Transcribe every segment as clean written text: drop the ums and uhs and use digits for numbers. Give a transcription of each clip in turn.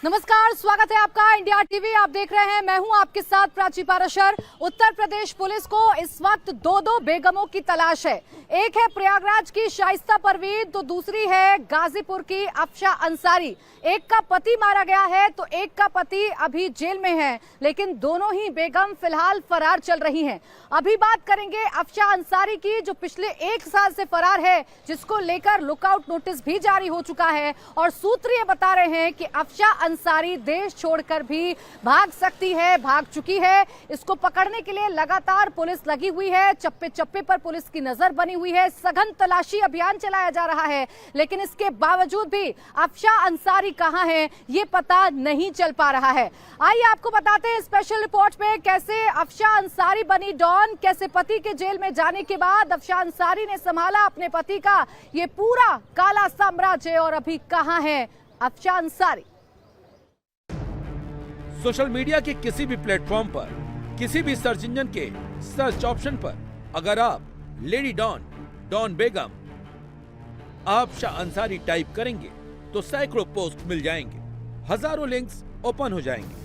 नमस्कार, स्वागत है आपका इंडिया टीवी। आप देख रहे हैं, मैं हूं आपके साथ प्राची पाराशर। उत्तर प्रदेश पुलिस को इस वक्त दो बेगमों की तलाश है। एक है प्रयागराज की शाइस्ता परवीन, तो दूसरी है गाजीपुर की अफशा अंसारी। एक का पति मारा गया है तो एक का पति अभी जेल में है, लेकिन दोनों ही बेगम फिलहाल फरार चल रही हैं। अभी बात करेंगे अफशा अंसारी की, जो पिछले 1 साल से फरार है, जिसको लेकर लुकआउट नोटिस भी जारी हो चुका है। और सूत्र ये बता रहे हैं कि अफशा अंसारी देश छोड़कर भी भाग सकती है, भाग चुकी है। इसको पकड़ने के लिए लगातार पुलिस लगी हुई है, चप्पे चप्पे पर पुलिस की नजर बनी हुई है, सघन तलाशी अभियान चलाया जा रहा है। लेकिन इसके बावजूद भी अफशा अंसारी कहां है, ये पता नहीं चल पा रहा है। आइए आपको बताते हैं स्पेशल रिपोर्ट में कैसे अफशा अंसारी बनी डॉन, कैसे पति के जेल में जाने के बाद अफशा अंसारी ने संभाला अपने पति का ये पूरा काला साम्राज्य, और अभी कहां है अफशा अंसारी। सोशल मीडिया के किसी भी प्लेटफॉर्म पर, किसी भी सर्च इंजन के सर्च ऑप्शन पर अगर आप लेडी डॉन, डॉन बेगम, अफशा अंसारी टाइप करेंगे तो सैकड़ों पोस्ट मिल जाएंगे, हजारों लिंक्स ओपन हो जाएंगे।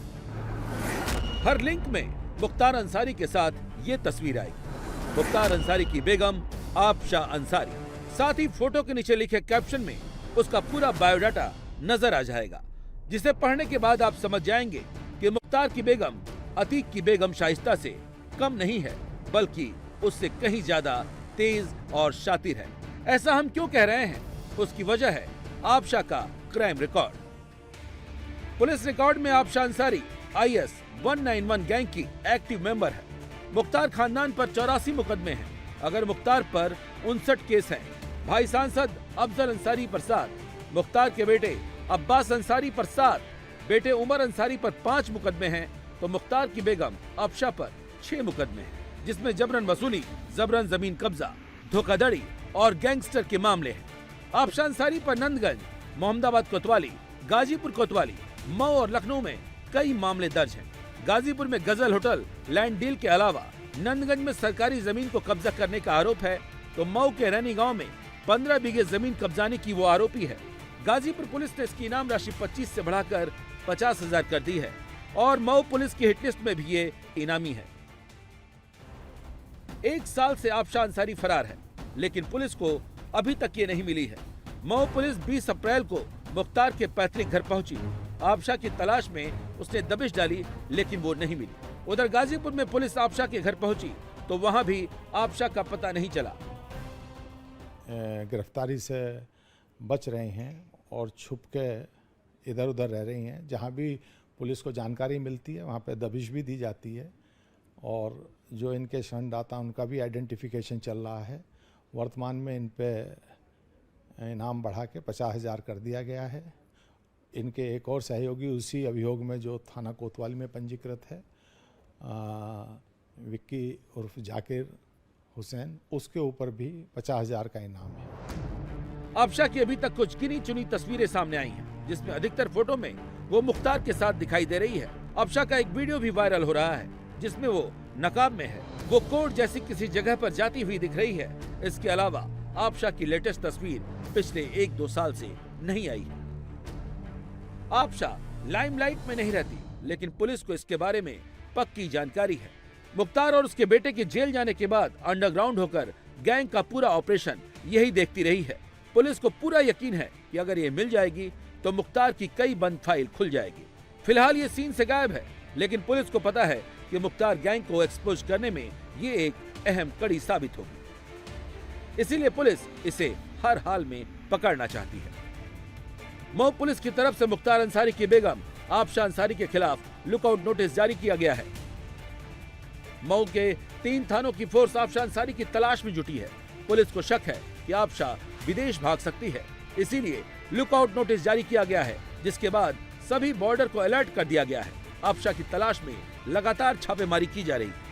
हर लिंक में मुख्तार अंसारी के साथ ये तस्वीर आएगी, मुख्तार अंसारी की बेगम अफशा अंसारी। साथ ही फोटो के नीचे लिखे कैप्शन में उसका पूरा बायोडाटा नजर आ जाएगा, जिसे पढ़ने के बाद आप समझ जाएंगे कि मुख्तार की बेगम अतीक की बेगम शाइस्ता से कम नहीं है, बल्कि उससे कहीं ज्यादा तेज और शातिर है। ऐसा हम क्यों कह रहे हैं? उसकी वजह है अफशा का क्राइम रिकॉर्ड। पुलिस रिकॉर्ड में अफशा अंसारी IS 191 गैंग की एक्टिव मेंबर है। मुख्तार खानदान पर 84 मुकदमे हैं। अगर मुख्तार पर 59 केस हैं। भाई सांसद अफजल अंसारी पर 7, मुख्तार के बेटे अब्बास अंसारी पर 7, बेटे उमर अंसारी पर 5 मुकदमे हैं, तो मुख्तार की बेगम अफशा पर 6 मुकदमे हैं, जिसमें जबरन वसूली, जबरन जमीन कब्जा, धोखाधड़ी और गैंगस्टर के मामले हैं। अफशा अंसारी पर नंदगंज, मोहम्मदाबाद कोतवाली, गाजीपुर कोतवाली, मऊ और लखनऊ में कई मामले दर्ज हैं। गाजीपुर में गजल होटल लैंड डील के अलावा नंदगंज में सरकारी जमीन को कब्जा करने का आरोप है, तो मऊ के रैनी गाँव में 15 बीघे जमीन कब्जाने की वो आरोपी है। गाजीपुर पुलिस ने इसकी इनाम राशि 25 से बढ़ाकर 50,000 कर दी है, और मऊ पुलिस की हिट लिस्ट में भी ये इनामी है। 1 साल से अफशा अंसारी फरार है, लेकिन पुलिस को अभी तक ये नहीं मिली है। मऊ पुलिस 20 अप्रैल को मुख्तार के पैतृक घर पहुंची। अफशा की तलाश में उसने दबिश डाली, लेकिन वो नहीं मिली। उधर गाजीपुर में पुलिस अफशा के घर पहुंची तो वहां भी अफशा का पता नहीं चला। गिरफ्तारी से बच रहे हैं और छुप के इधर उधर रह रही हैं। जहां भी पुलिस को जानकारी मिलती है वहां पे दबिश भी दी जाती है, और जो इनके शरणदाता उनका भी आइडेंटिफिकेशन चल रहा है। वर्तमान में इन पे इनाम बढ़ा के 50,000 कर दिया गया है। इनके एक और सहयोगी उसी अभियोग में जो थाना कोतवाली में पंजीकृत है, विक्की उर्फ जाकिर हुसैन, उसके ऊपर भी 50,000 का इनाम है। अफशा की अभी तक कुछ गिनी चुनी तस्वीरें सामने आई हैं, जिसमें अधिकतर फोटो में वो मुख्तार के साथ दिखाई दे रही है। अफशा का एक वीडियो भी वायरल हो रहा है, जिसमें वो नकाब में है। वो कोर्ट जैसी किसी जगह पर जाती हुई दिख रही है। इसके अलावा अफशा की लेटेस्ट तस्वीर पिछले 1-2 साल से नहीं आई है। अफशा लाइमलाइट में नहीं रहती, लेकिन पुलिस को इसके बारे में पक्की जानकारी है। मुख्तार और उसके बेटे के जेल जाने के बाद अंडरग्राउंड होकर गैंग का पूरा ऑपरेशन यही देखती रही है। पुलिस को पूरा यकीन है कि अगर ये मिल जाएगी तो मुख्तार की कई बंद फाइल खुल जाएगी। फिलहाल ये सीन से गायब है, लेकिन पुलिस को पता है कि मुख्तार गैंग को एक्सपोज करने में ये एक अहम कड़ी साबित होगी। इसीलिए पुलिस इसे हर हाल में पकड़ना चाहती है। मऊ पुलिस की तरफ से मुख्तार अंसारी की बेगम अफशा अंसारी के खिलाफ लुकआउट नोटिस जारी किया गया है। मऊ के 3 थानों की फोर्स अफशा अंसारी की तलाश में जुटी है। पुलिस को शक है कि अफशा विदेश भाग सकती है, इसीलिए लुकआउट नोटिस जारी किया गया है, जिसके बाद सभी बॉर्डर को अलर्ट कर दिया गया है। अफशा की तलाश में लगातार छापेमारी की जा रही है।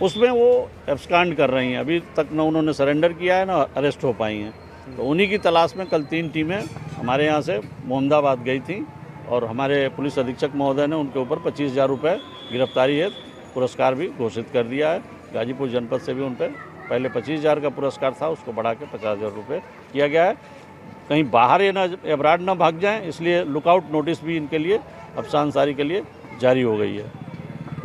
उसमें वो एब्सकांड कर रही हैं। अभी तक न उन्होंने सरेंडर किया है, ना अरेस्ट हो पाई हैं। तो उन्हीं की तलाश में कल 3 टीमें हमारे यहाँ से मोहम्मदाबाद गई थी, और हमारे पुलिस अधीक्षक महोदय ने उनके ऊपर 25,000 रुपये गिरफ्तारी है पुरस्कार भी घोषित कर दिया है। गाजीपुर जनपद से भी उन पर पहले 25,000 का पुरस्कार था, उसको बढ़ा के 50,000 रुपये किया गया है। कहीं बाहर ये ना अब्राड ना भाग जाएं, इसलिए लुकआउट नोटिस भी इनके लिए अफसा अंसारी के लिए जारी हो गई है।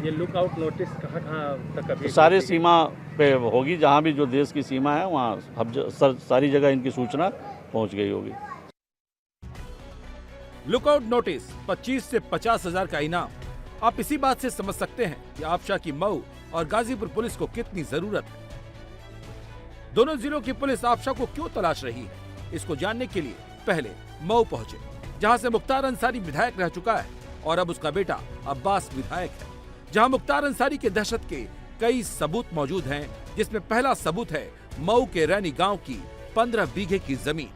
ये लुकआउट नोटिस कहाँ तक अभी सारे सीमा पे होगी, जहाँ भी जो देश की सीमा है वहाँ सारी जगह इनकी सूचना पहुँच गई होगी। लुकआउट नोटिस 25 से 50,000 का इनाम। आप इसी बात से समझ सकते हैं कि आपशा की मऊ और गाजीपुर पुलिस को कितनी जरूरत है। दोनों जिलों की पुलिस आपशा को क्यों तलाश रही है, इसको जानने के लिए पहले मऊ पहुंचे, जहां से मुख्तार अंसारी विधायक रह चुका है और अब उसका बेटा अब्बास विधायक है, जहां मुख्तार अंसारी के दहशत के कई सबूत मौजूद हैं, जिसमें पहला सबूत है मऊ के रैनी गांव की 15 बीघे की जमीन।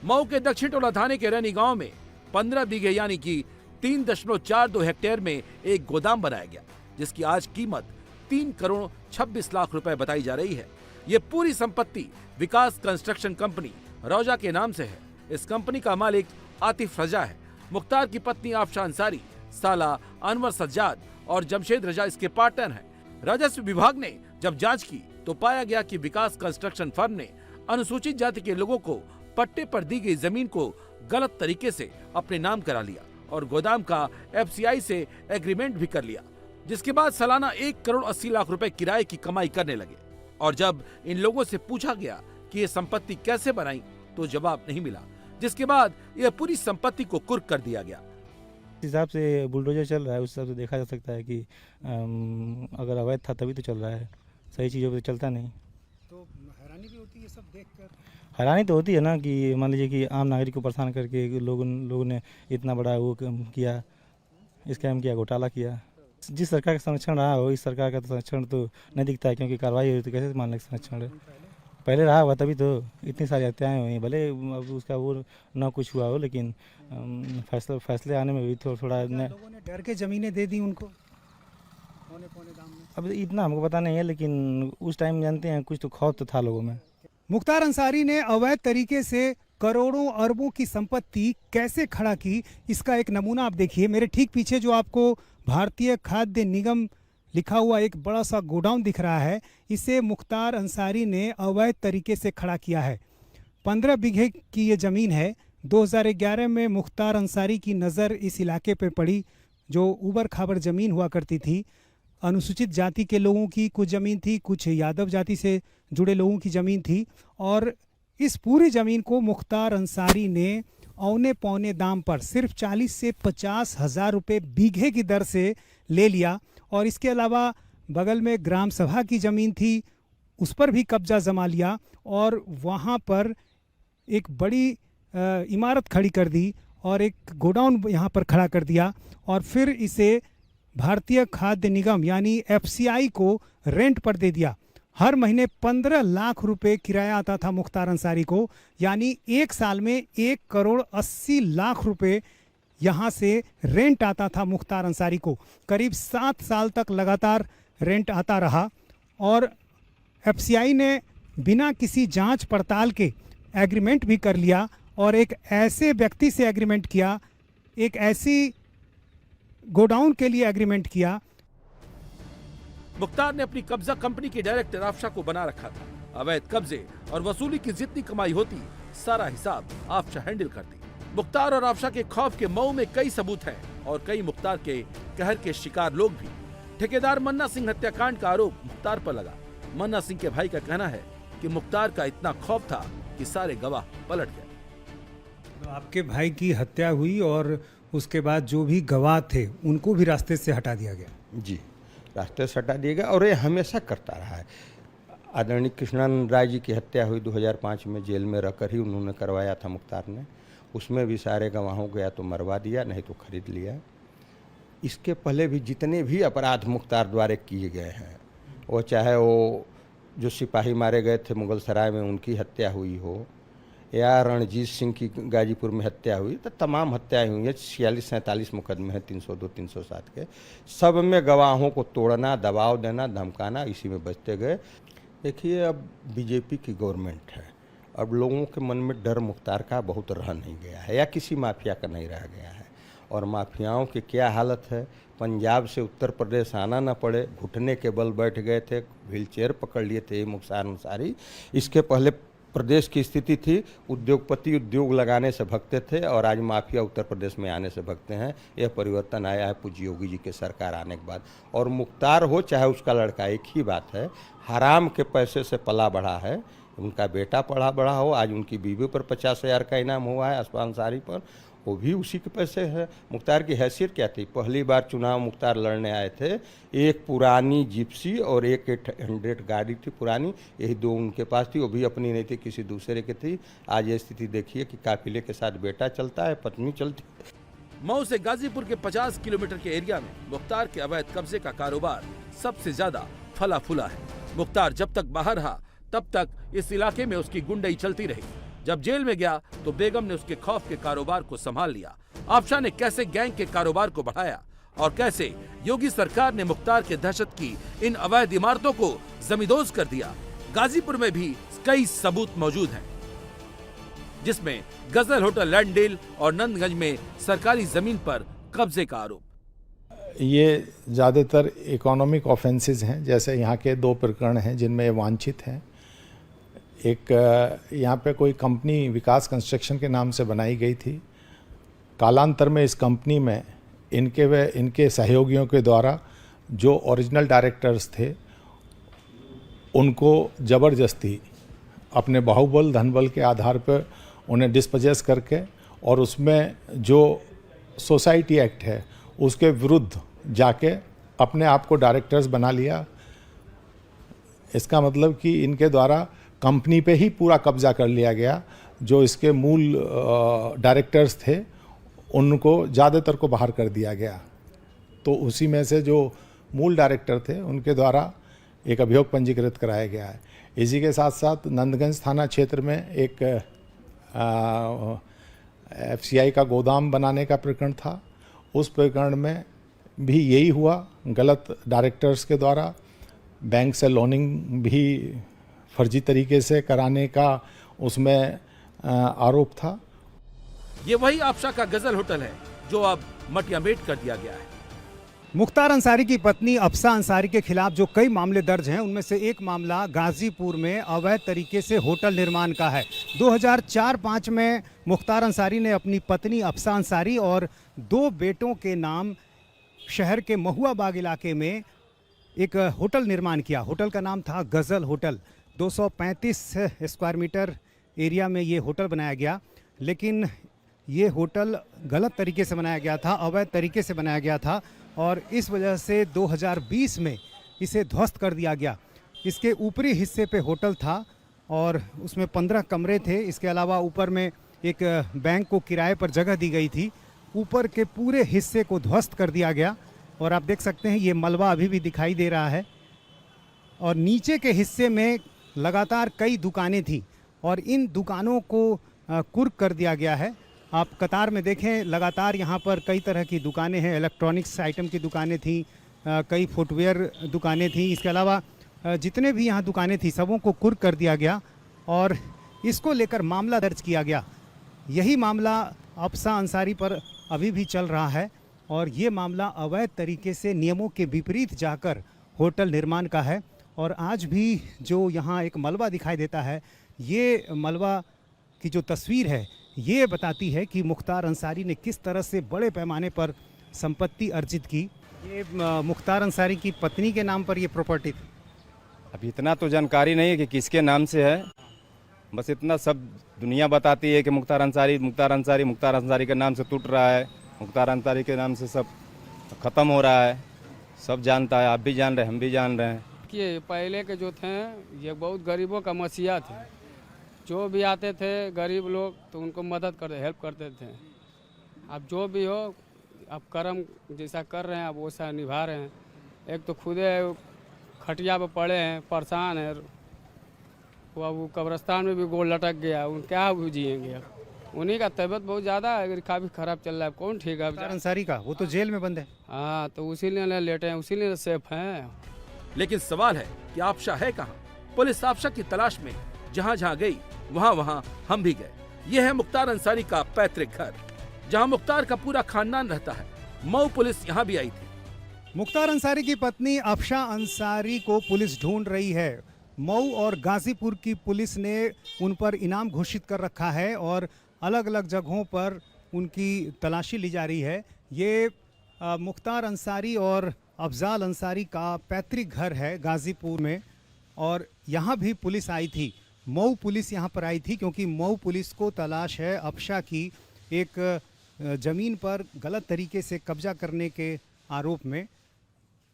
मऊ के दक्षिण टोला थाने के रैनी गांव में 15 बीघे यानी कि 3.42 हेक्टेयर में एक गोदाम बनाया गया, जिसकी आज कीमत 3 करोड़ 26 लाख रुपए बताई जा रही है। ये पूरी संपत्ति विकास कंस्ट्रक्शन कंपनी रौजा के नाम से है। इस कंपनी का मालिक आतिफ रजा है। मुख्तार की पत्नी आफशा अंसारी, साला अनवर सज्जाद और जमशेद रजा इसके पार्टनर हैं। राजस्व विभाग ने जब जांच की तो पाया गया कि विकास कंस्ट्रक्शन फर्म ने अनुसूचित जाति के लोगों को पट्टे पर दी गई जमीन को गलत तरीके से अपने नाम करा लिया और गोदाम का FCI से एग्रीमेंट भी कर लिया, जिसके बाद सालाना 1 करोड़ 80 लाख रुपए किराए की कमाई करने लगे। और जब इन लोगों से पूछा गया कि ये संपत्ति कैसे बनाई तो जवाब नहीं मिला, जिसके बाद यह पूरी संपत्ति को कुर्क कर दिया गया। इस हिसाब से बुलडोजर चल रहा है, उस हिसाब से देखा जा सकता है कि अगर अवैध था तभी तो चल रहा है, सही चीज़ों पे चलता नहीं। तो हैरानी भी होती है सब देखकर। हैरानी तो होती है ना कि मान लीजिए कि आम नागरिक को परेशान करके लोगों ने इतना बड़ा वो किया, स्कैम किया, घोटाला किया। जिस सरकार का संरक्षण रहा हो, इस सरकार का तो संरक्षण तो नहीं दिखता है, क्योंकि कार्रवाई हुई तो कैसे मान लें संरक्षण है। पहले रहा हुआ तभी तो इतनी सारी हत्याएं हुई, भले अब उसका वो ना कुछ हुआ हो, लेकिन फैसले आने में भी थोड़ा लोगों ने डर के ज़मीनें दे दी उनको पौने दाम में। अब इतना हमको पता नहीं है, लेकिन उस टाइम जानते हैं कुछ तो खौफ तो था लोगों में। मुख्तार अंसारी ने अवैध तरीके से करोड़ों अरबों की संपत्ति कैसे खड़ा की, इसका एक नमूना आप देखिए। मेरे ठीक पीछे जो आपको भारतीय खाद्य निगम लिखा हुआ एक बड़ा सा गोडाउन दिख रहा है, इसे मुख्तार अंसारी ने अवैध तरीके से खड़ा किया है। 15 बीघे की ये ज़मीन है। 2011 में मुख्तार अंसारी की नज़र इस इलाके पर पड़ी, जो उबर खाबर ज़मीन हुआ करती थी। अनुसूचित जाति के लोगों की कुछ ज़मीन थी, कुछ यादव जाति से जुड़े लोगों की ज़मीन थी, और इस पूरी ज़मीन को मुख्तार अंसारी ने औने पौने दाम पर सिर्फ 40 से 50 हज़ार रुपये बीघे की दर से ले लिया। और इसके अलावा बगल में ग्राम सभा की ज़मीन थी, उस पर भी कब्जा जमा लिया और वहाँ पर एक बड़ी इमारत खड़ी कर दी और एक गोडाउन यहाँ पर खड़ा कर दिया। और फिर इसे भारतीय खाद्य निगम यानी FCI को रेंट पर दे दिया। हर महीने 15 लाख रुपए किराया आता था मुख्तार अंसारी को, यानी एक साल में 1 करोड़ 80 लाख रुपए यहाँ से रेंट आता था मुख्तार अंसारी को। करीब 7 साल तक लगातार रेंट आता रहा और FCI ने बिना किसी जांच पड़ताल के एग्रीमेंट भी कर लिया और एक ऐसे व्यक्ति से एग्रीमेंट किया, एक ऐसी गोडाउन के लिए एग्रीमेंट किया। मुख्तार ने अपनी कब्जा कंपनी के डायरेक्टर आफशा को बना रखा था। अवैध कब्जे और वसूली की जितनी कमाई होती, सारा हिसाब आफशा हैंडल करती। मुख्तार और आफशा के खौफ के मऊ में कई सबूत हैं और कई मुख्तार के कहर के शिकार लोग भी। ठेकेदार मन्ना सिंह हत्याकांड का आरोप मुख्तार पर लगा। मन्ना सिंह के भाई का कहना है कि मुख्तार का इतना खौफ था कि सारे गवाह पलट गए। तो आपके भाई की हत्या हुई और उसके बाद जो भी गवाह थे उनको भी रास्ते से हटा दिया गया। जी, रास्ते से हटा दिया गया और ये हमेशा करता रहा है। आदरणीय कृष्णानंद राय जी की हत्या हुई 2005 में, जेल में रहकर ही उन्होंने करवाया था मुख्तार ने। उसमें भी सारे गवाहों को या तो मरवा दिया, नहीं तो खरीद लिया। इसके पहले भी जितने भी अपराध मुख्तार द्वारा किए गए हैं, वो चाहे वो जो सिपाही मारे गए थे मुगल सराय में उनकी हत्या हुई हो, या रणजीत सिंह की गाजीपुर में हत्या हुई, तो तमाम हत्याएं हुई हैं। 46-47 मुकदमे हैं 302, 307 के। सब में गवाहों को तोड़ना, दबाव देना, धमकाना, इसी में बचते गए। देखिए, अब बीजेपी की गवर्नमेंट है, अब लोगों के मन में डर मुख्तार का बहुत रह नहीं गया है, या किसी माफिया का नहीं रह गया है। और माफियाओं की क्या हालत है, पंजाब से उत्तर प्रदेश आना न पड़े, घुटने के बल बैठ गए थे, व्हील चेयर पकड़ लिए थे मुख्तार अंसारी। इसके पहले प्रदेश की स्थिति थी, उद्योगपति उद्योग लगाने से भगते थे और आज माफिया उत्तर प्रदेश में आने से भगते हैं। यह परिवर्तन आया है पूज्य योगी जी के सरकार आने के बाद। और मुख्तार हो चाहे उसका लड़का, एक ही बात है, हराम के पैसे से पला बढ़ा है। उनका बेटा पढ़ा बढ़ा हो, आज उनकी बीवी पर 50,000 का इनाम हुआ है अशफाक अंसारी पर, वो भी उसी के पैसे है। मुख्तार की हैसियत क्या थी? पहली बार चुनाव मुख्तार लड़ने आए थे, एक पुरानी जिप्सी और एक 800 गाड़ी थी पुरानी, यही दो उनके पास थी, वो भी अपनी नहीं थी, किसी दूसरे की थी। आज ये स्थिति देखिए कि काफिले के साथ बेटा चलता है, पत्नी चलती है। मऊ से गाजीपुर के 50 किलोमीटर के एरिया में मुख्तार के अवैध कब्जे का कारोबार सबसे ज्यादा फला फूला है। मुख्तार जब तक बाहर रहा तब तक इस इलाके में उसकी गुंडई चलती रही। जब जेल में गया तो बेगम ने उसके खौफ के कारोबार को संभाल लिया। आपशा ने कैसे गैंग के कारोबार को बढ़ाया और कैसे योगी सरकार ने मुख्तार के दहशत की इन अवैध इमारतों को जमींदोज कर दिया। गाजीपुर में भी कई सबूत मौजूद हैं, जिसमें गजल होटल लैंड डील और नंदगंज में सरकारी जमीन पर कब्जे का आरोप। ये ज़्यादातर इकोनॉमिक ऑफेंसेस हैं। जैसे यहाँ के 2 प्रकरण हैं जिनमें वांछित हैं। एक यहाँ पे कोई कंपनी विकास कंस्ट्रक्शन के नाम से बनाई गई थी। कालांतर में इस कंपनी में इनके सहयोगियों के द्वारा जो ओरिजिनल डायरेक्टर्स थे उनको ज़बरदस्ती अपने बाहुबल धनबल के आधार पर उन्हें डिस्पजेस करके और उसमें जो सोसाइटी एक्ट है उसके विरुद्ध जाके अपने आप को डायरेक्टर्स बना लिया। इसका मतलब कि इनके द्वारा कंपनी पे ही पूरा कब्जा कर लिया गया। जो इसके मूल डायरेक्टर्स थे उनको ज़्यादातर को बाहर कर दिया गया। तो उसी में से जो मूल डायरेक्टर थे उनके द्वारा एक अभियोग पंजीकृत कराया गया है। इसी के साथ साथ नंदगंज थाना क्षेत्र में एक FCI का गोदाम बनाने का प्रकरण था। उस प्रकरण में भी यही हुआ, गलत डायरेक्टर्स के द्वारा बैंक से लोनिंग भी फर्जी तरीके से कराने का उसमें आरोप था। ये वही आपशा का गजल होटल है जो अब मटियामेट कर दिया गया है। मुख्तार अंसारी की पत्नी अफसा अंसारी के खिलाफ जो कई मामले दर्ज हैं उनमें से एक मामला गाजीपुर में अवैध तरीके से होटल निर्माण का है। 2004-05 में मुख्तार अंसारी ने अपनी पत्नी अफसा अंसारी और 2 बेटों के नाम शहर के महुआ बाग इलाके में एक होटल निर्माण किया। होटल का नाम था गज़ल होटल। 235 स्क्वायर मीटर एरिया में ये होटल बनाया गया, लेकिन ये होटल गलत तरीके से बनाया गया था, अवैध तरीके से बनाया गया था और इस वजह से 2020 में इसे ध्वस्त कर दिया गया। इसके ऊपरी हिस्से पे होटल था और उसमें 15 कमरे थे। इसके अलावा ऊपर में एक बैंक को किराए पर जगह दी गई थी। ऊपर के पूरे हिस्से को ध्वस्त कर दिया गया और आप देख सकते हैं ये मलबा अभी भी दिखाई दे रहा है। और नीचे के हिस्से में लगातार कई दुकानें थी और इन दुकानों को कुर्क कर दिया गया है। आप कतार में देखें, लगातार यहाँ पर कई तरह की दुकानें हैं। इलेक्ट्रॉनिक्स आइटम की दुकानें थी, कई फुटवेयर दुकानें थी। इसके अलावा जितने भी यहाँ दुकानें थी सबों को कुर्क कर दिया गया और इसको लेकर मामला दर्ज किया गया। यही मामला अफसा अंसारी पर अभी भी चल रहा है और ये मामला अवैध तरीके से नियमों के विपरीत जाकर होटल निर्माण का है। और आज भी जो यहाँ एक मलबा दिखाई देता है, ये मलबा की जो तस्वीर है ये बताती है कि मुख्तार अंसारी ने किस तरह से बड़े पैमाने पर संपत्ति अर्जित की। ये मुख्तार अंसारी की पत्नी के नाम पर ये प्रॉपर्टी थी। अभी इतना तो जानकारी नहीं है कि किसके नाम से है, बस इतना सब दुनिया बताती है कि मुख्तार अंसारी के नाम से टूट रहा है, मुख्तार अंसारी के नाम से सब ख़त्म हो रहा है। सब जानता है, आप भी जान रहे हैं, हम भी जान रहे हैं। कि पहले के जो थे ये बहुत गरीबों का मसीहा थे। जो भी आते थे गरीब लोग तो उनको मदद करते, हेल्प करते थे। अब जो भी हो, अब कर्म जैसा कर रहे हैं अब वैसा निभा रहे हैं। एक तो खुदे खटिया पे पड़े हैं, परेशान है, वो कब्रिस्तान में भी गोल लटक गया, उन क्या जिएंगे। अब उन्हीं का तबीयत बहुत ज़्यादा काफ़ी ख़राब चल रहा है। कौन ठीक है? मुख्तार अंसारी का वो तो जेल में बंद है। हाँ, तो उसीलिए लेटे हैं, उसीलिए सेफ हैं। लेकिन सवाल है कि आपशा है कहाँ? पुलिस आपशा की तलाश में जहाँ जहाँ गई वहाँ हम भी गए। यह है मुख्तार अंसारी का पैतृक घर, जहाँ मुख्तार का पूरा खानदान रहता है। मऊ पुलिस यहाँ भी आई थी। मुख्तार अंसारी की पत्नी अफसा अंसारी को पुलिस ढूंढ रही है। मऊ और गाजीपुर की पुलिस ने उन पर इनाम घोषित कर रखा है और अलग अलग जगहों पर उनकी तलाशी ली जा रही है। ये मुख्तार अंसारी और अफजाल अंसारी का पैतृक घर है गाजीपुर में और यहाँ भी पुलिस आई थी। मऊ पुलिस यहाँ पर आई थी क्योंकि मऊ पुलिस को तलाश है अफशा की एक ज़मीन पर गलत तरीके से कब्जा करने के आरोप में।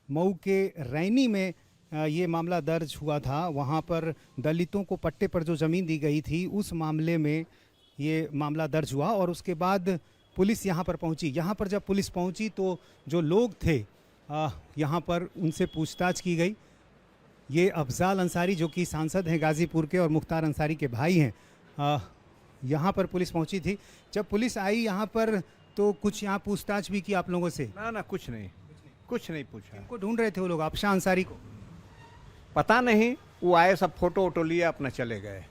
मऊ के रैनी में ये मामला दर्ज हुआ था। वहाँ पर दलितों को पट्टे पर जो ज़मीन दी गई थी उस मामले में ये मामला दर्ज हुआ और उसके बाद पुलिस यहाँ पर पहुँची। यहाँ पर जब पुलिस पहुँची तो जो लोग थे यहाँ पर उनसे पूछताछ की गई। ये अफजाल अंसारी जो कि सांसद हैं गाज़ीपुर के और मुख्तार अंसारी के भाई हैं, यहाँ पर पुलिस पहुँची थी। जब पुलिस आई यहाँ पर तो कुछ यहाँ पूछताछ भी की आप लोगों से? ना कुछ नहीं पूछा। इनको ढूंढ रहे थे वो लोग, अफशा अंसारी को? पता नहीं, वो आए सब फोटो वोटो लिए अपना चले गए।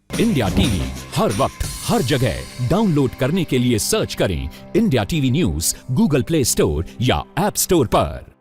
इंडिया टीवी हर वक्त हर जगह डाउनलोड करने के लिए सर्च करें India TV news Google play store या ऐप स्टोर पर।